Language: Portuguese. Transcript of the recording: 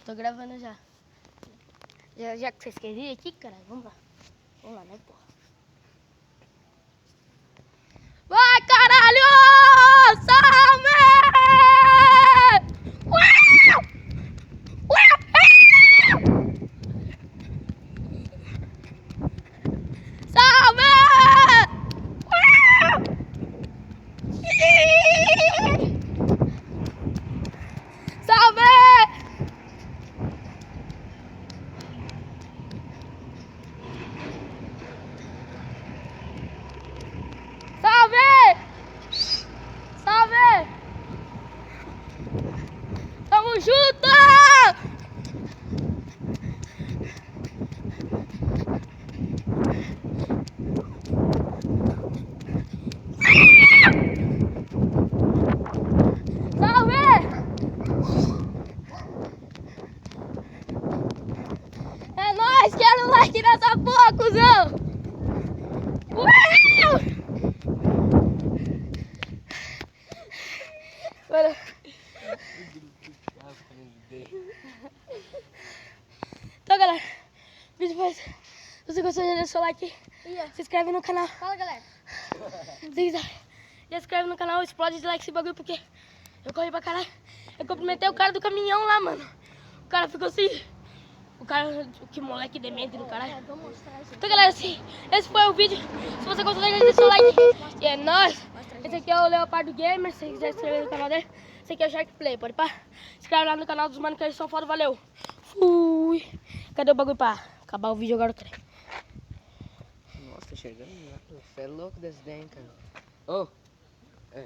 Tô gravando já. Já que vocês querem ir aqui, cara, vamos lá. Vamos lá, né, porra? Vai, caralho! Salve! Uau! Uau! Salve! Uau! Salve! Salve! Salve! Tamo junto! Salve! É nóis, quero like nessa porra, cuzão! Uau! Mano. Então, galera, o vídeo foi esse. Se você gostou, já deixa o seu like. Se inscreve no canal. Fala, galera. Já inscreve no canal, explode de like esse bagulho, porque eu corri pra caralho. Eu cumprimentei o cara do caminhão lá, mano. O cara ficou assim. O cara, que moleque demente do caralho. Vou mostrar isso. Então, galera, assim, esse foi o vídeo. Se você gostou, já deixa o like. E é nóis. Esse aqui é o Leopardo Gamer. Se você quiser se inscrever no canal dele. Esse aqui é o Shark Play, pode pá. Se inscreve lá no canal dos manos que eles são foda, valeu. Fui. Cadê o bagulho pra acabar o vídeo agora, cara? Nossa, tá chegando. Você é louco desse dente, cara. Ô,